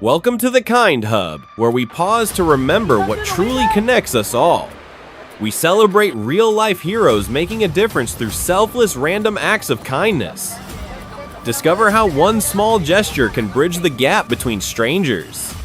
Welcome to the Kind Hub, where we pause to remember what truly connects us all. We celebrate real-life heroes making a difference through selfless, random acts of kindness. Discover how one small gesture can bridge the gap between strangers.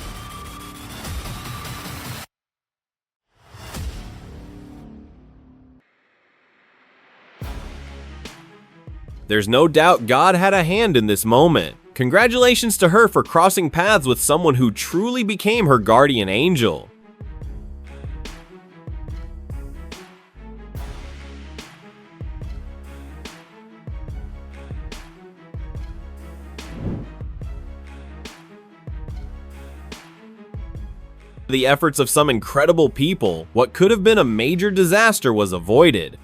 There's no doubt God had a hand in this moment. Congratulations to her for crossing paths with someone who truly became her guardian angel. The efforts of some incredible people, what could have been a major disaster was avoided.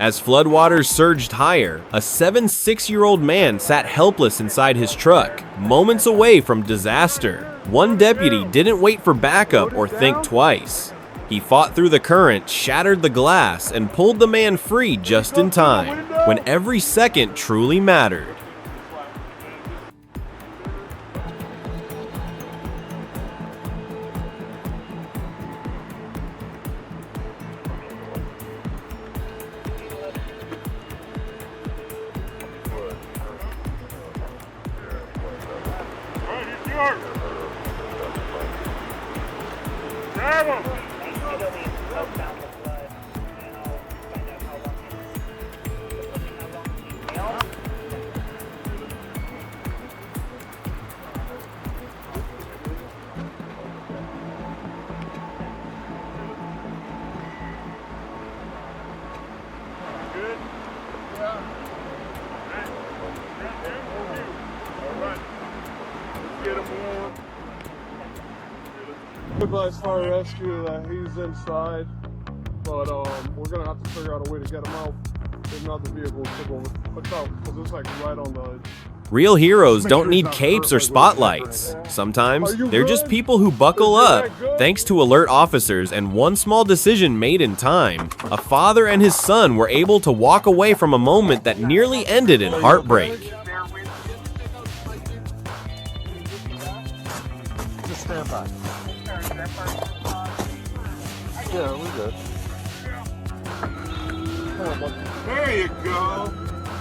As floodwaters surged higher, a 6-year-old man sat helpless inside his truck, moments away from disaster. One deputy didn't wait for backup or think twice. He fought through the current, shattered the glass, and pulled the man free just in time, when every second truly mattered. Advice fire rescue that he's inside, but we're gonna have to figure out a way to get him out. If not, the vehicle will hook out because it's like right on the. Real heroes don't need capes or spotlights. Sometimes they're just people who buckle up. Thanks to alert officers and one small decision made in time, a father and his son were able to walk away from a moment that nearly ended in heartbreak. Just stand by. Yeah, we're good. There you go.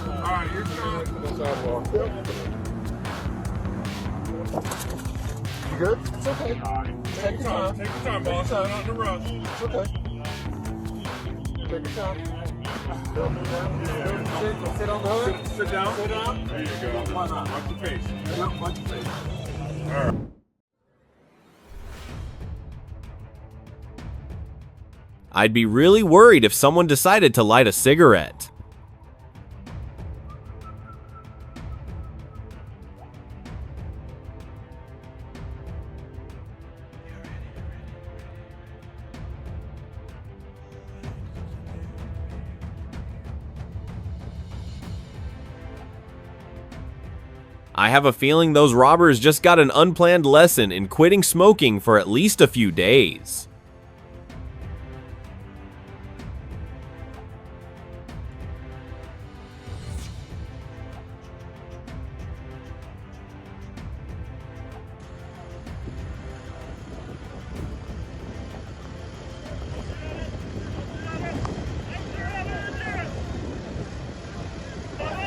Alright, you're good. You good? It's okay. Take your time. Take your time, boss. Not in a rush. It's okay. Take your time. Sit down. Sit down. There you go. Watch your face. Watch your face. Alright. I'd be really worried if someone decided to light a cigarette. I have a feeling those robbers just got an unplanned lesson in quitting smoking for at least a few days.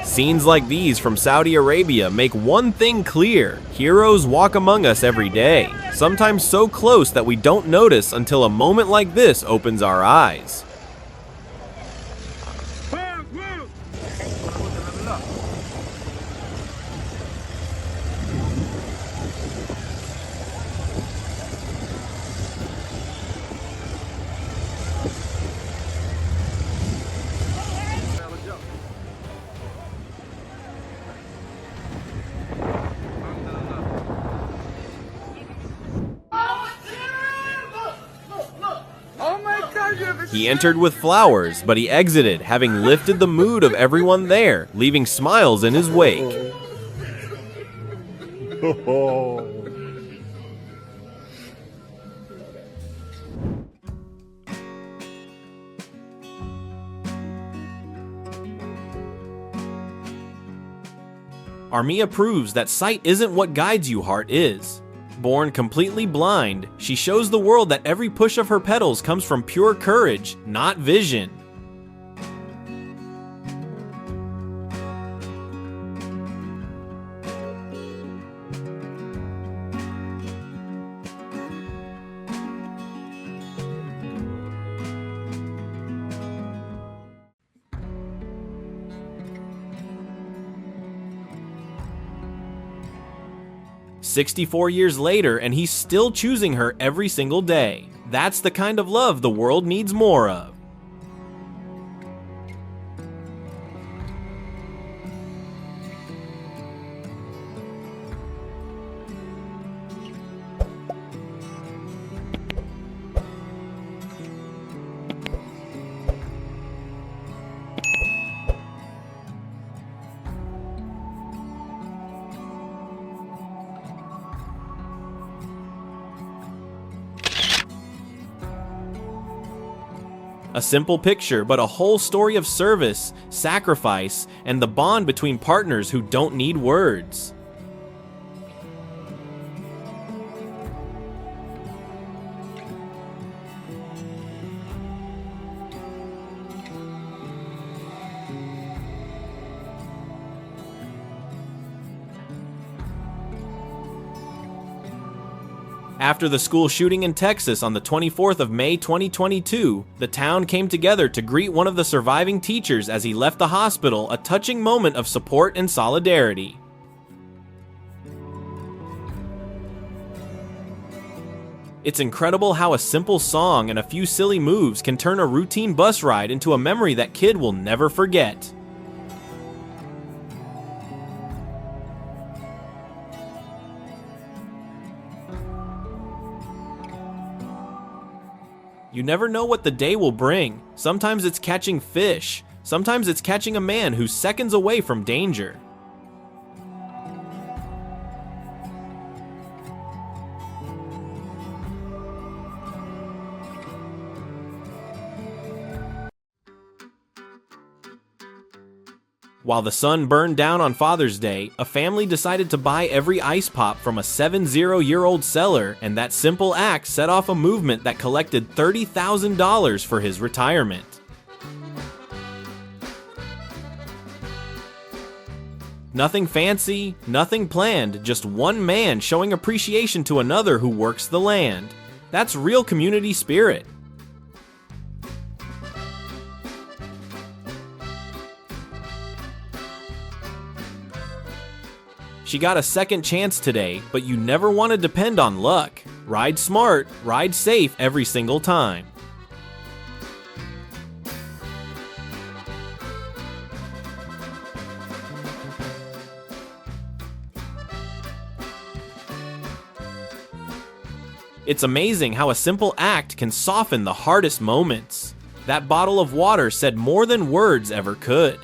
Scenes like these from Saudi Arabia make one thing clear: heroes walk among us every day, sometimes so close that we don't notice until a moment like this opens our eyes. Oh my God, you have a He entered with flowers, but he exited, having lifted the mood of everyone there, leaving smiles in his wake. Armia proves that sight isn't what guides you, heart is. Born completely blind, she shows the world that every push of her petals comes from pure courage, not vision. "64 years later, and he's still choosing her every single day. That's the kind of love the world needs more of." A simple picture, but a whole story of service, sacrifice, and the bond between partners who don't need words. After the school shooting in Texas on the 24th of May 2022, the town came together to greet one of the surviving teachers as he left the hospital, a touching moment of support and solidarity. It's incredible how a simple song and a few silly moves can turn a routine bus ride into a memory that kid will never forget. You never know what the day will bring. Sometimes it's catching fish. Sometimes it's catching a man who's seconds away from danger. While the sun burned down on Father's Day, a family decided to buy every ice pop from a 70-year-old seller, and that simple act set off a movement that collected $30,000 for his retirement. Nothing fancy, nothing planned, just one man showing appreciation to another who works the land. That's real community spirit. She got a second chance today, but you never want to depend on luck. Ride smart, ride safe every single time. It's amazing how a simple act can soften the hardest moments. That bottle of water said more than words ever could.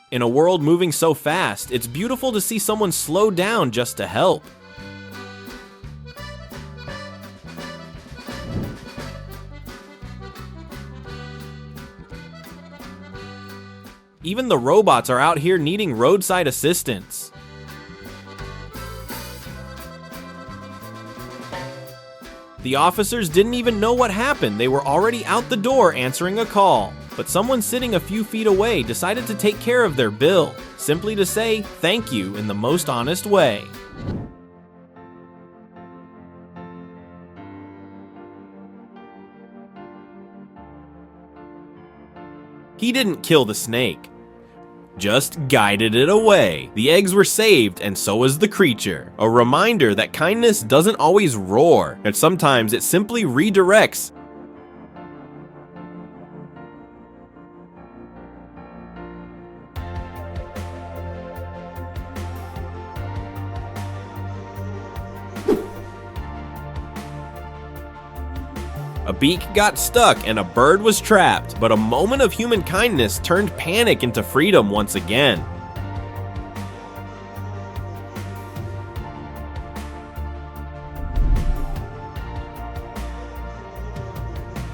In a world moving so fast, it's beautiful to see someone slow down just to help. Even the robots are out here needing roadside assistance. The officers didn't even know what happened. They were already out the door answering a call. But someone sitting a few feet away decided to take care of their bill, simply to say thank you in the most honest way. He didn't kill the snake, just guided it away. The eggs were saved, and so was the creature. A reminder that kindness doesn't always roar, and sometimes it simply redirects. A beak got stuck and a bird was trapped, but a moment of human kindness turned panic into freedom once again.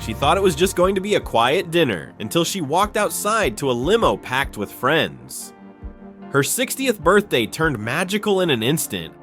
She thought it was just going to be a quiet dinner until she walked outside to a limo packed with friends. Her 60th birthday turned magical in an instant.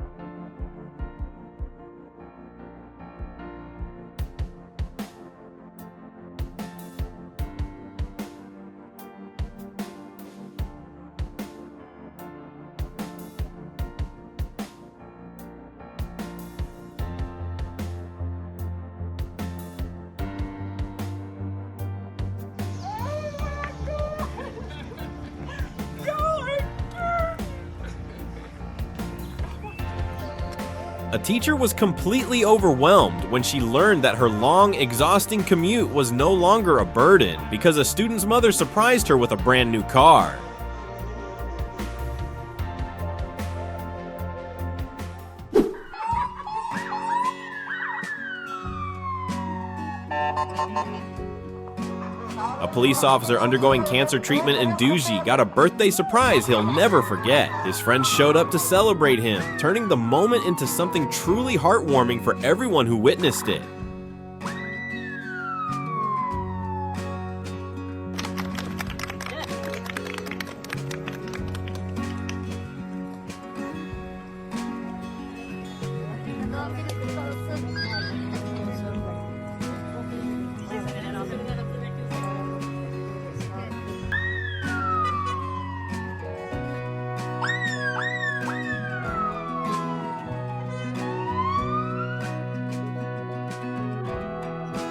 A teacher was completely overwhelmed when she learned that her long, exhausting commute was no longer a burden because a student's mother surprised her with a brand new car. A police officer undergoing cancer treatment in Duji got a birthday surprise he'll never forget. His friends showed up to celebrate him, turning the moment into something truly heartwarming for everyone who witnessed it.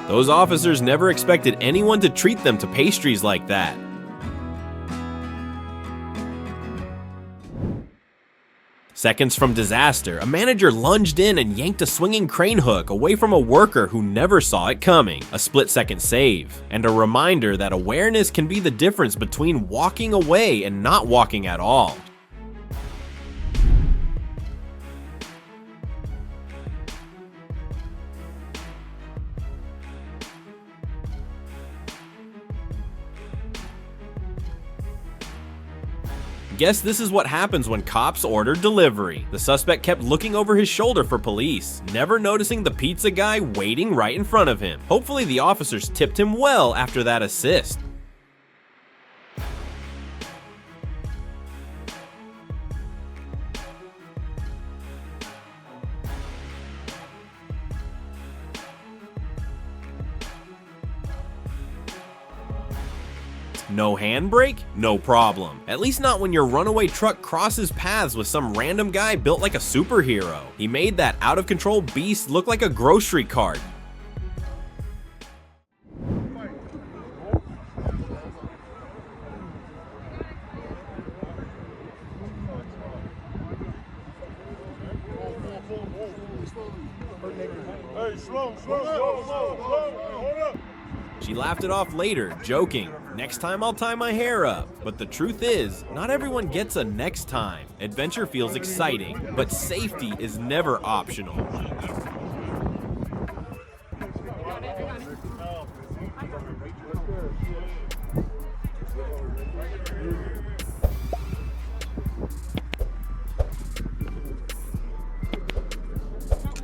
Those officers never expected anyone to treat them to pastries like that. Seconds from disaster, a manager lunged in and yanked a swinging crane hook away from a worker who never saw it coming. A split-second save, and a reminder that awareness can be the difference between walking away and not walking at all. Guess this is what happens when cops order delivery. The suspect kept looking over his shoulder for police, never noticing the pizza guy waiting right in front of him. Hopefully the officers tipped him well after that assist. No handbrake? No problem. At least not when your runaway truck crosses paths with some random guy built like a superhero. He made that out-of-control beast look like a grocery cart. Hey, slow, hold up. She laughed it off later, joking, "Next time I'll tie my hair up." But the truth is, not everyone gets a next time. Adventure feels exciting, but safety is never optional.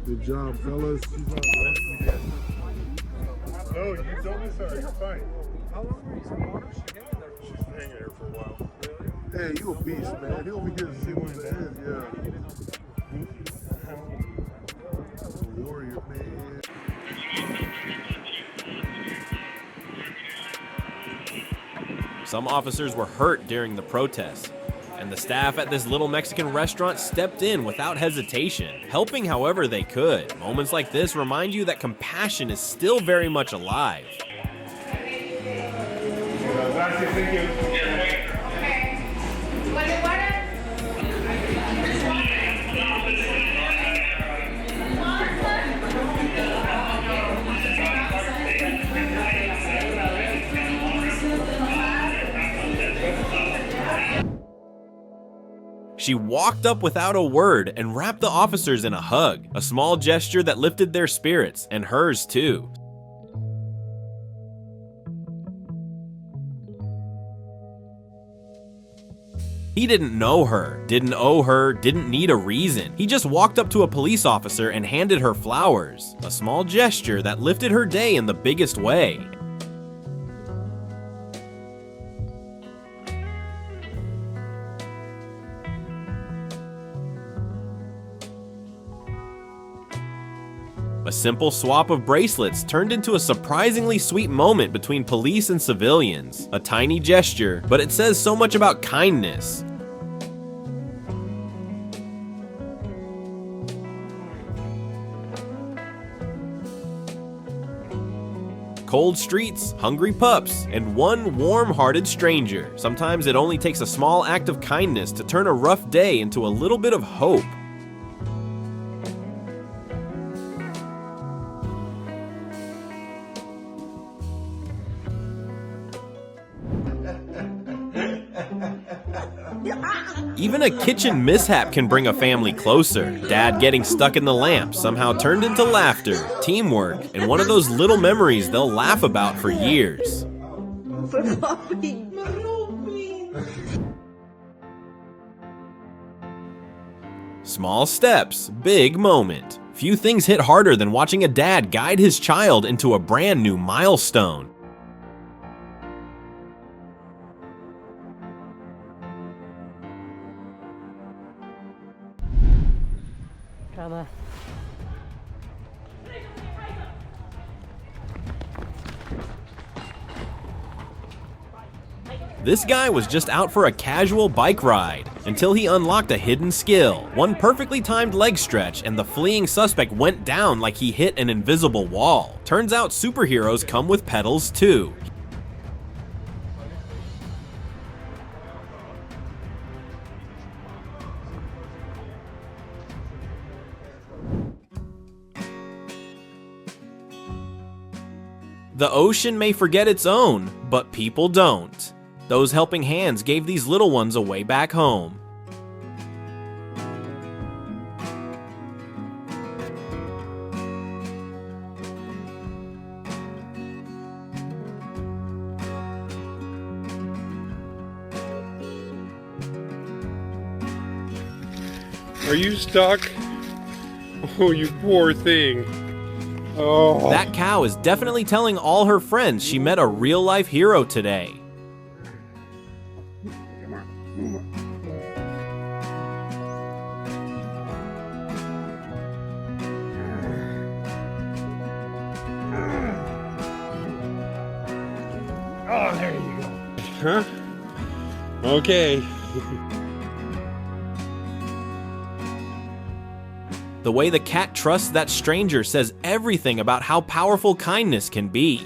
Good job, fellas. No, you told me sorry. You're fine. How long were you in water? She's hanging there for a while. Hey, you a beast, man. He'll be here to see what it is, yeah. Warrior, man. Some officers were hurt during the protest, and the staff at this little Mexican restaurant stepped in without hesitation, helping however they could. Moments like this remind you that compassion is still very much alive. Thank you. She walked up without a word and wrapped the officers in a hug, a small gesture that lifted their spirits, and hers too. He didn't know her, didn't owe her, didn't need a reason. He just walked up to a police officer and handed her flowers, a small gesture that lifted her day in the biggest way. A simple swap of bracelets turned into a surprisingly sweet moment between police and civilians. A tiny gesture, but it says so much about kindness. Cold streets, hungry pups, and one warm-hearted stranger. Sometimes it only takes a small act of kindness to turn a rough day into a little bit of hope. Even a kitchen mishap can bring a family closer. Dad getting stuck in the lamp somehow turned into laughter, teamwork, and one of those little memories they'll laugh about for years. Small steps, big moment. Few things hit harder than watching a dad guide his child into a brand new milestone. This guy was just out for a casual bike ride until he unlocked a hidden skill. One perfectly timed leg stretch and the fleeing suspect went down like he hit an invisible wall. Turns out superheroes come with pedals too. The ocean may forget its own, but people don't. Those helping hands gave these little ones a way back home. Are you stuck? Oh, you poor thing. Oh. That cow is definitely telling all her friends she met a real-life hero today. Oh, there you go. Huh? Okay. The way the cat trusts that stranger says everything about how powerful kindness can be.